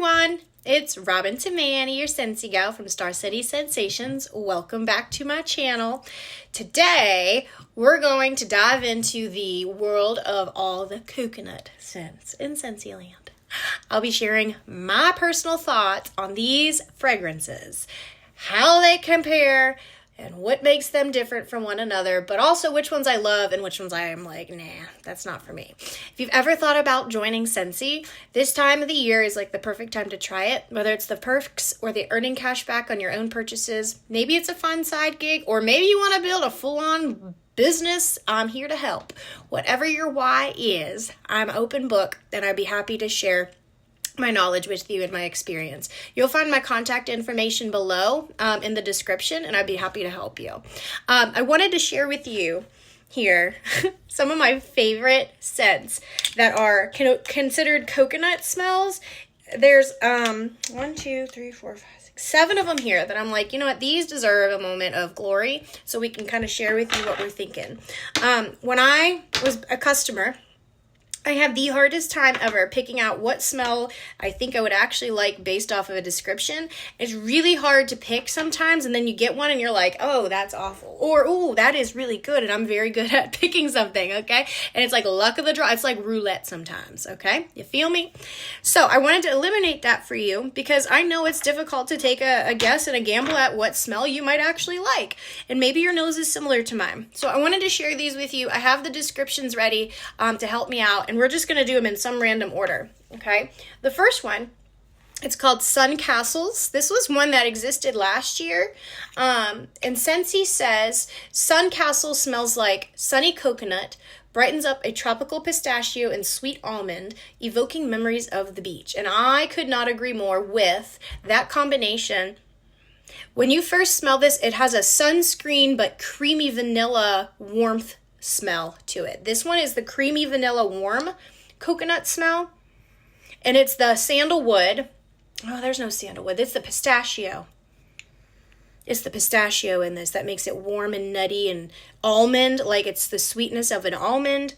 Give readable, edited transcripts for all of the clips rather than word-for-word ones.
everyone, it's Robin Tamagni, your Scentsy gal from Star City Sensations. Welcome back to my channel. Today, we're going to dive into the world of all the coconut scents in Scentsy-land. I'll be sharing my personal thoughts on these fragrances, how they compare, and what makes them different from one another, but also which ones I love and which ones I am like, nah, that's not for me. If you've ever thought about joining Scentsy, this time of the year is like the perfect time to try it, whether it's the perks or the earning cash back on your own purchases. Maybe it's a fun side gig, or maybe you want to build a full-on business. I'm here to help. Whatever your why is, I'm open book, and I'd be happy to share my knowledge with you and my experience. You'll find my contact information below in the description, and I'd be happy to help you. I wanted to share with you here some of my favorite scents that are considered coconut smells. There's 1, 2, 3, 4, 5, 6, 7 of them here that I'm like, you know what, these deserve a moment of glory, so we can kind of share with you what we're thinking. When I was a customer, I have the hardest time ever picking out what smell I think I would actually like based off of a description. It's really hard to pick sometimes, and then you get one and you're like, oh, that's awful. Or, oh, that is really good, and I'm very good at picking something, okay? And it's like luck of the draw. It's like roulette sometimes, okay? You feel me? So I wanted to eliminate that for you because I know it's difficult to take a guess and a gamble at what smell you might actually like. And maybe your nose is similar to mine. So I wanted to share these with you. I have the descriptions ready to help me out, and we're just going to do them in some random order, okay? The first one, it's called Sun Castles. This was one that existed last year, and Scentsy says, Sun Castle smells like sunny coconut, brightens up a tropical pistachio and sweet almond, evoking memories of the beach. And I could not agree more with that combination. When you first smell this, it has a sunscreen but creamy vanilla warmth smell to it. This one is the creamy vanilla warm coconut smell, and it's the sandalwood. Oh, there's no sandalwood. It's the pistachio. It's the pistachio in this that makes it warm and nutty and almond, like it's the sweetness of an almond.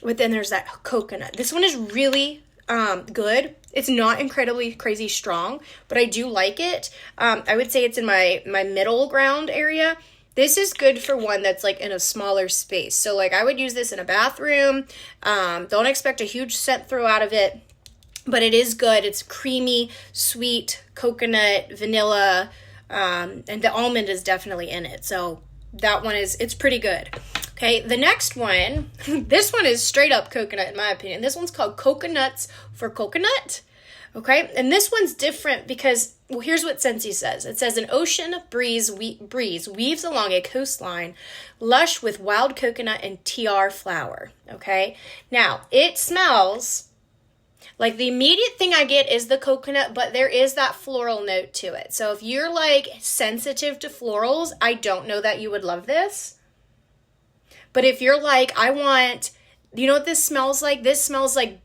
But then there's that coconut. This one is really good. It's not incredibly crazy strong, but I do like it. I would say it's in my middle ground area. This is good for one that's like in a smaller space. So like I would use this in a bathroom. Don't expect a huge scent throw out of it, but it is good. It's creamy, sweet, coconut, vanilla, and the almond is definitely in it. So that one it's pretty good. Okay, the next one, this one is straight up coconut in my opinion. This one's called Coconuts for Coconut. Okay, and this one's different because, well, here's what Scentsy says. It says, an ocean breeze weaves along a coastline, lush with wild coconut and tiar flower. Okay, now it smells like the immediate thing I get is the coconut, but there is that floral note to it. So if you're like sensitive to florals, I don't know that you would love this. But if you're like, I want, you know what this smells like? This smells like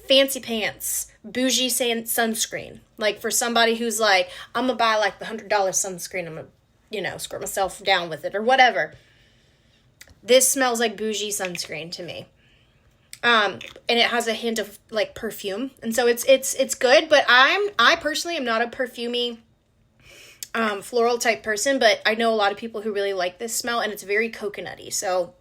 fancy pants, bougie sunscreen. Like for somebody who's like, I'm gonna buy like the $100 sunscreen, I'm gonna, squirt myself down with it or whatever. This smells like bougie sunscreen to me. And it has a hint of like perfume. And so it's good, but I personally am not a perfumey floral type person, but I know a lot of people who really like this smell, and it's very coconutty. So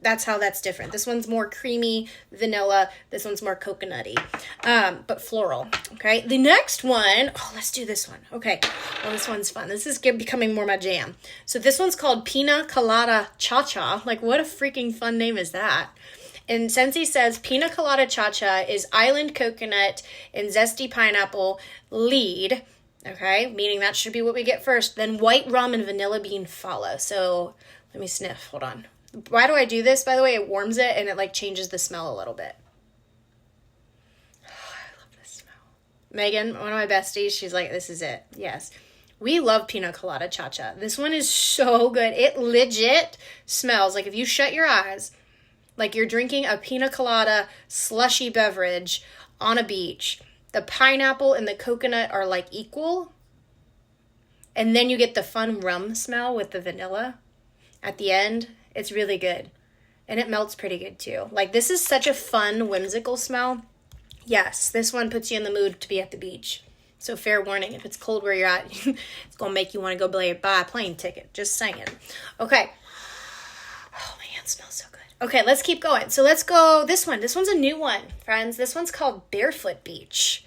that's how that's different. This one's more creamy, vanilla. This one's more coconutty, but floral. Okay, the next one, let's do this one. Okay, well, this one's fun. This is becoming more my jam. So this one's called Pina Colada Cha-Cha. Like, what a freaking fun name is that? And Scentsy says Pina Colada Cha-Cha is island coconut and zesty pineapple lead. Okay, meaning that should be what we get first. Then white rum and vanilla bean follow. So let me sniff. Hold on. Why do I do this? By the way, it warms it and it like changes the smell a little bit. Oh, I love this smell. Megan, one of my besties, she's like, this is it. Yes. We love Pina Colada Cha-Cha. This one is so good. It legit smells like if you shut your eyes, like you're drinking a pina colada slushy beverage on a beach. The pineapple and the coconut are like equal. And then you get the fun rum smell with the vanilla at the end. It's really good. And it melts pretty good too. Like, this is such a fun, whimsical smell. Yes, this one puts you in the mood to be at the beach. So fair warning, if it's cold where you're at, it's going to make you want to go buy a plane ticket. Just saying. Okay. Oh, man, it smells so good. Okay, let's keep going. So let's go this one. This one's a new one, friends. This one's called Barefoot Beach.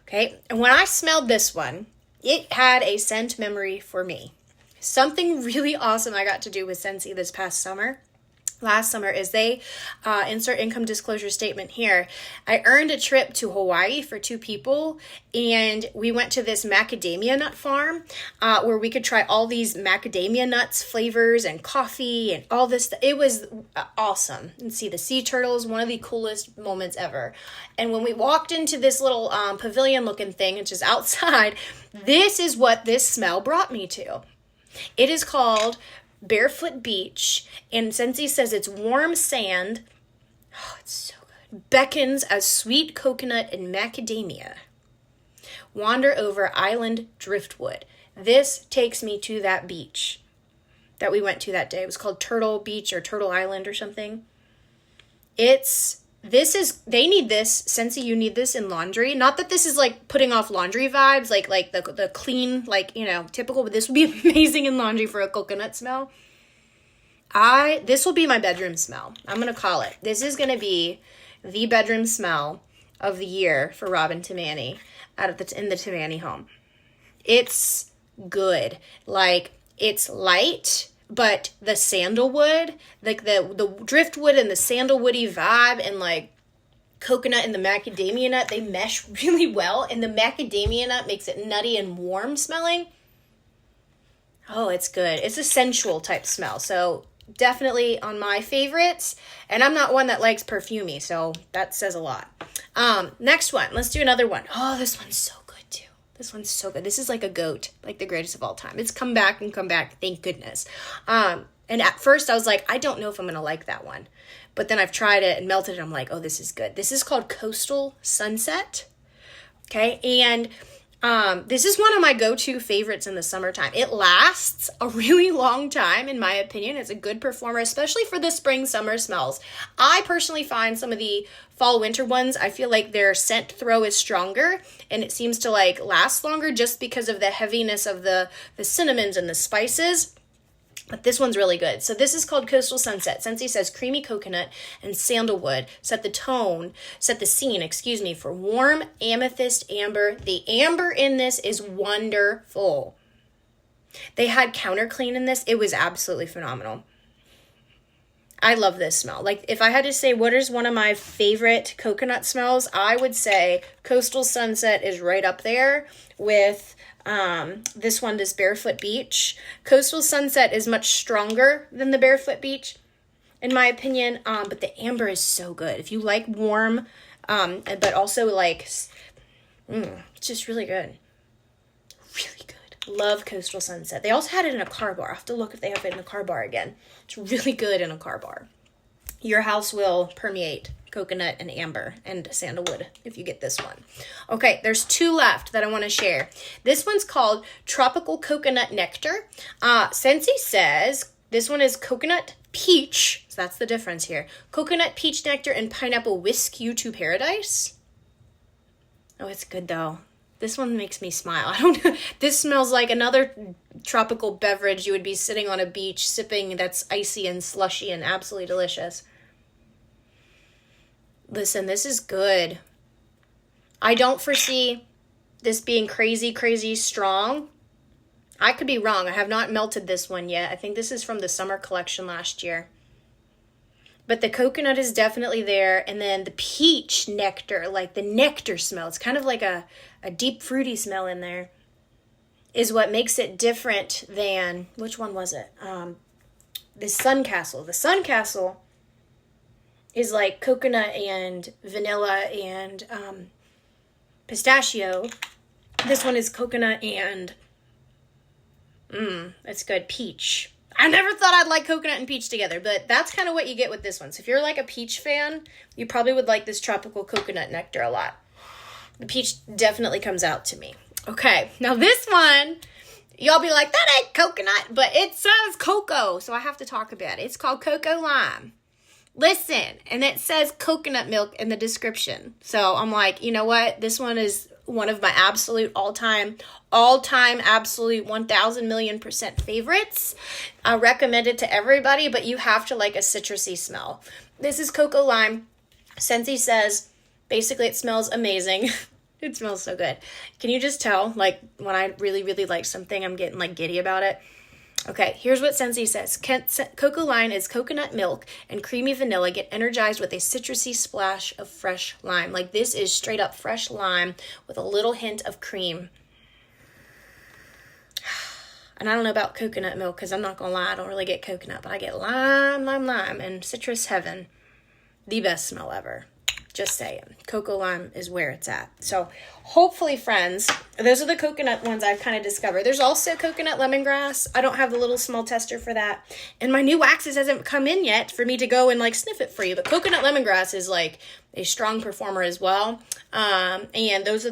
Okay, and when I smelled this one, it had a scent memory for me. Something really awesome I got to do with Scentsy this past summer. Last summer is they insert income disclosure statement here. I earned a trip to Hawaii for 2 people, and we went to this macadamia nut farm where we could try all these macadamia nuts flavors and coffee and all this. It was awesome. And see the sea turtles, one of the coolest moments ever. And when we walked into this little pavilion looking thing, which is outside, this is what this smell brought me to. It is called Barefoot Beach, and Scentsy says it's warm sand. Oh, it's so good. Beckons as sweet coconut and macadamia. Wander over island driftwood. This takes me to that beach that we went to that day. It was called Turtle Beach or Turtle Island or something. They need this. Scentsy, you need this in laundry. Not that this is like putting off laundry vibes, like the clean, typical, but this would be amazing in laundry for a coconut smell. This will be my bedroom smell. I'm going to call it. This is going to be the bedroom smell of the year for Robin Tamagni in the Tamagni home. It's good. Like, it's light, but the sandalwood, like the driftwood and the sandalwoody vibe and like coconut and the macadamia nut, they mesh really well. And the macadamia nut makes it nutty and warm smelling. Oh, it's good. It's a sensual type smell. So definitely on my favorites. And I'm not one that likes perfumey, so that says a lot. Next one. Let's do another one. Oh, this one's so good too. This one's so good. This is like a goat, like the greatest of all time. It's come back. Thank goodness. And at first I was like, I don't know if I'm going to like that one. But then I've tried it and melted it. I'm like, oh, this is good. This is called Coastal Sunset. Okay. And this is one of my go-to favorites in the summertime. It lasts a really long time, in my opinion. It's a good performer, especially for the spring, summer smells. I personally find some of the fall, winter ones, I feel like their scent throw is stronger, and it seems to like last longer just because of the heaviness of the cinnamons and the spices. But this one's really good. So this is called Coastal Sunset. Scentsy says creamy coconut and sandalwood set the scene, for warm amethyst amber. The amber in this is wonderful. They had counter clean in this. It was absolutely phenomenal. I love this smell. Like, if I had to say what is one of my favorite coconut smells, I would say Coastal Sunset is right up there with this Barefoot Beach. Coastal Sunset is much stronger than the Barefoot Beach, in my opinion, but the amber is so good. If you like warm, but also like, it's just really good. Really good. Love Coastal Sunset. They also had it in a car bar. I'll have to look if they have it in a car bar again. It's really good in a car bar. Your house will permeate coconut and amber and sandalwood if you get this one. Okay, there's 2 left that I want to share. This one's called Tropical Coconut Nectar. Scentsy says this one is coconut peach. So that's the difference here. Coconut peach nectar and pineapple whisk you to paradise. Oh, it's good though. This one makes me smile. I don't know. This smells like another tropical beverage you would be sitting on a beach sipping that's icy and slushy and absolutely delicious. Listen, this is good. I don't foresee this being crazy, crazy strong. I could be wrong. I have not melted this one yet. I think this is from the summer collection last year. But the coconut is definitely there. And then the peach nectar, like the nectar smell, it's kind of like a deep fruity smell in there, is what makes it different than, which one was it? The Sun Castle. The Sun Castle is like coconut and vanilla and pistachio. This one is coconut and, it's good, peach. I never thought I'd like coconut and peach together, but that's kind of what you get with this one. So if you're like a peach fan, you probably would like this tropical coconut nectar a lot. The peach definitely comes out to me. Okay, now this one, y'all be like, that ain't coconut, but it says cocoa, so I have to talk about it. It's called Cocoa Lime. Listen, and it says coconut milk in the description. So I'm like, you know what? This one is one of my absolute all-time absolute 1,000,000,000% favorites. I recommend it to everybody, but you have to like a citrusy smell. This is Cocoa Lime. Scentsy says, basically it smells amazing. It smells so good. Can you just tell, like, when I really, really like something, I'm getting, like, giddy about it? Okay, here's what Scentsy says. Cocoa Lime is coconut milk and creamy vanilla. Get energized with a citrusy splash of fresh lime. Like, this is straight up fresh lime with a little hint of cream. And I don't know about coconut milk because I'm not going to lie, I don't really get coconut, but I get lime, and citrus heaven. The best smell ever. Just saying. Cocoa Lime is where it's at. So hopefully, friends, those are the coconut ones I've kind of discovered. There's also coconut lemongrass. I don't have the little small tester for that. And my new waxes hasn't come in yet for me to go and like sniff it for you. But coconut lemongrass is like a strong performer as well. And these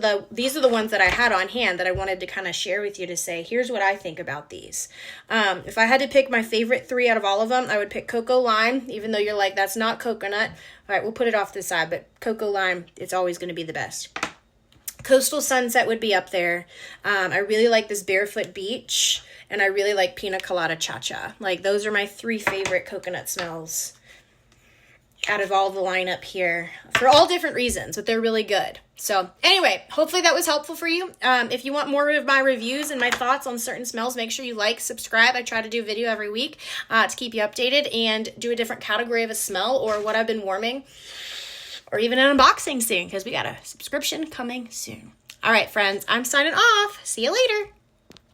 are the ones that I had on hand that I wanted to kind of share with you to say, here's what I think about these. If I had to pick my favorite 3 out of all of them, I would pick Cocoa Lime, even though you're like, that's not coconut. All right, we'll put it off to the side, but Cocoa Lime, it's always going to be the best. Coastal Sunset would be up there. I really like this Barefoot Beach, and I really like Pina Colada Cha-Cha. Like, those are my 3 favorite coconut smells out of all the lineup here for all different reasons, but they're really good. So anyway, hopefully that was helpful for you. If you want more of my reviews and my thoughts on certain smells, make sure you like, subscribe. I try to do a video every week to keep you updated and do a different category of a smell or what I've been warming, or even an unboxing soon because we got a subscription coming soon. All right, friends, I'm signing off. See you later.